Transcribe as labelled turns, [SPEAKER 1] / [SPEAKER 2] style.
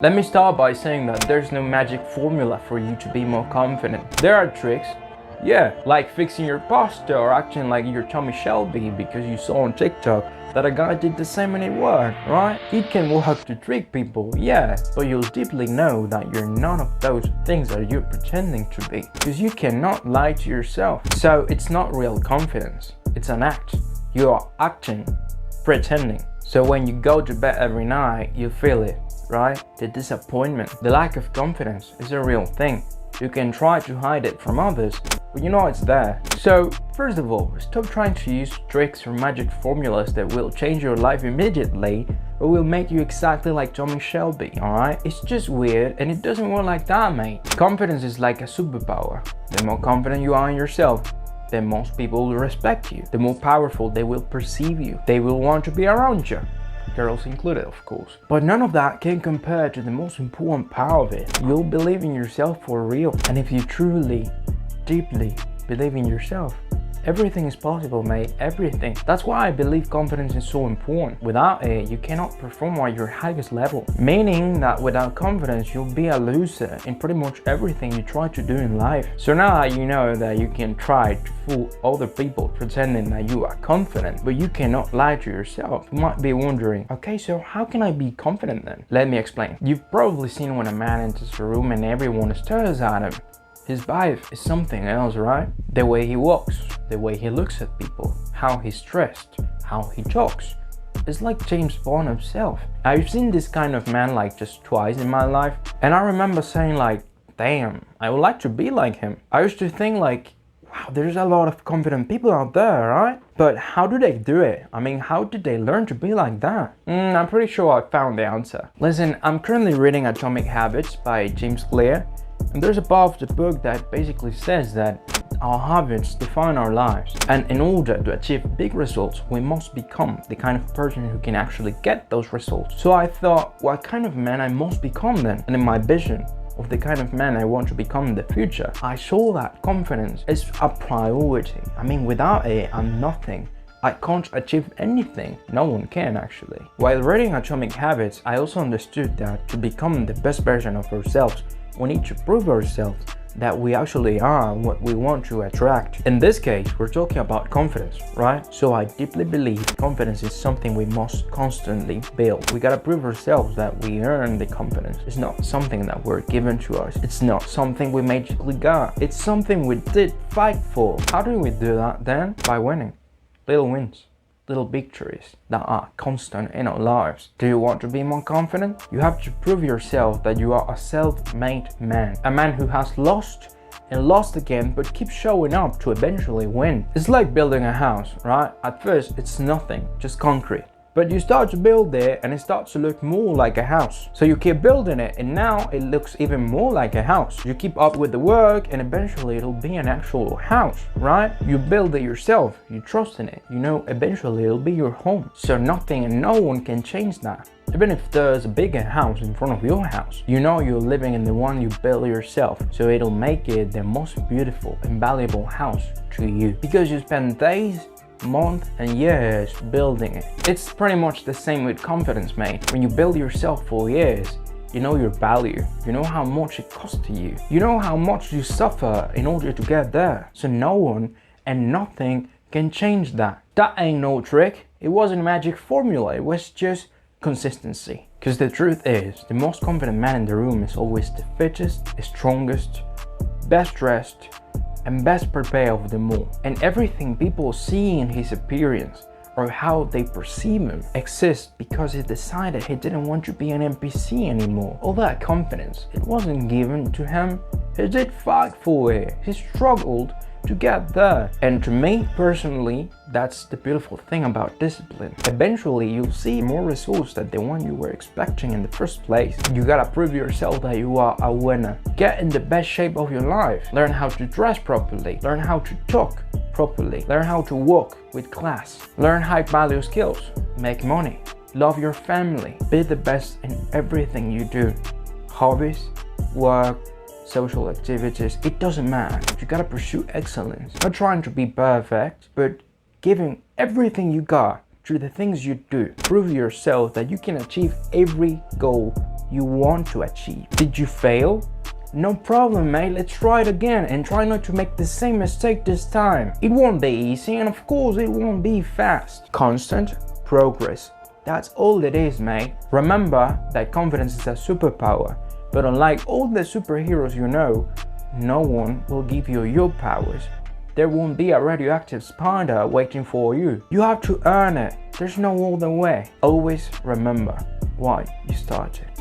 [SPEAKER 1] Let me start by saying that there's no magic formula for you to be more confident. There are tricks, yeah, like fixing your posture or acting like you're Tommy Shelby because you saw on TikTok that a guy did the same and it worked, right? It can work to trick people, yeah, but you'll deeply know that you're none of those things that you're pretending to be, because you cannot lie to yourself. So it's not real confidence, it's an act. You are acting, pretending. So when you go to bed every night, you feel it, right? The disappointment, the lack of confidence is a real thing. You can try to hide it from others, but you know it's there. So first of all, stop trying to use tricks or magic formulas that will change your life immediately or will make you exactly like Tommy Shelby, alright? It's just weird and it doesn't work like that, mate. Confidence is like a superpower. The more confident you are in yourself, then most people will respect you. The more powerful they will perceive you. They will want to be around you. Girls included, of course. But none of that can compare to the most important part of it. You'll believe in yourself for real. And if you truly, deeply believe in yourself, everything is possible, mate. Everything. That's why I believe confidence is so important. Without it, you cannot perform at your highest level. Meaning that without confidence, you'll be a loser in pretty much everything you try to do in life. So now that you know that you can try to fool other people pretending that you are confident, but you cannot lie to yourself, you might be wondering, okay, so how can I be confident then? Let me explain. You've probably seen when a man enters a room and everyone stares at him. His vibe is something else, right? The way he walks, the way he looks at people, how he's dressed, how he talks. It's like James Bond himself. I've seen this kind of man like just twice in my life, and I remember saying like, damn, I would like to be like him. I used to think like, wow, there's a lot of confident people out there, right? But how do they do it? I mean, how did they learn to be like that? I'm pretty sure I found the answer. Listen, I'm currently reading Atomic Habits by James Clear. And there's a part of the book that basically says that our habits define our lives. And in order to achieve big results, we must become the kind of person who can actually get those results. So I thought, what kind of man I must become then? And in my vision of the kind of man I want to become in the future, I saw that confidence is a priority. I mean, without it, I'm nothing. I can't achieve anything. No one can actually. While reading Atomic Habits, I also understood that to become the best version of ourselves, we need to prove ourselves that we actually are what we want to attract. In this case, we're talking about confidence, right? So I deeply believe confidence is something we must constantly build. We gotta prove ourselves that we earn the confidence. It's not something that we're given to us. It's not something we magically got. It's something we did fight for. How do we do that then? By winning. Little wins. Little victories that are constant in our lives. Do you want to be more confident? You have to prove yourself that you are a self-made man. A man who has lost and lost again but keeps showing up to eventually win. It's like building a house, right? At first it's nothing, just concrete. But you start to build it and it starts to look more like a house. So you keep building it and now it looks even more like a house. You keep up with the work and eventually it'll be an actual house, right? You build it yourself, you trust in it, you know eventually it'll be your home. So nothing and no one can change that. Even if there's a bigger house in front of your house, you know you're living in the one you built yourself. So it'll make it the most beautiful and valuable house to you. Because you spend days, months and years building it. It's pretty much the same with confidence, mate. When you build yourself for years, you know your value, you know how much it costs to you, you know how much you suffer in order to get there. So no one and nothing can change that. That ain't no trick. It wasn't a magic formula, it was just consistency. Because the truth is, the most confident man in the room is always the fittest, strongest, best dressed, and best prepared of them all. And everything people see in his appearance or how they perceive him exists because he decided he didn't want to be an NPC anymore. All that confidence, it wasn't given to him. He did fight for it. He struggled to get there. And to me personally, that's the beautiful thing about discipline. Eventually you'll see more results than the one you were expecting in the first place. You gotta prove yourself that you are a winner. Get in the best shape of your life. Learn how to dress properly. Learn how to talk properly. Learn how to walk with class. Learn high value skills. Make money. Love your family. Be the best in everything you do. Hobbies, work, social activities, it doesn't matter. You gotta pursue excellence. Not trying to be perfect, but giving everything you got to the things you do. Prove yourself that you can achieve every goal you want to achieve. Did you fail? No problem, mate, let's try it again and try not to make the same mistake this time. It won't be easy and of course it won't be fast. Constant progress. That's all it is, mate. Remember that confidence is a superpower, but unlike all the superheroes you know, no one will give you your powers. There won't be a radioactive spider waiting for you. You have to earn it. There's no other way. Always remember why you started.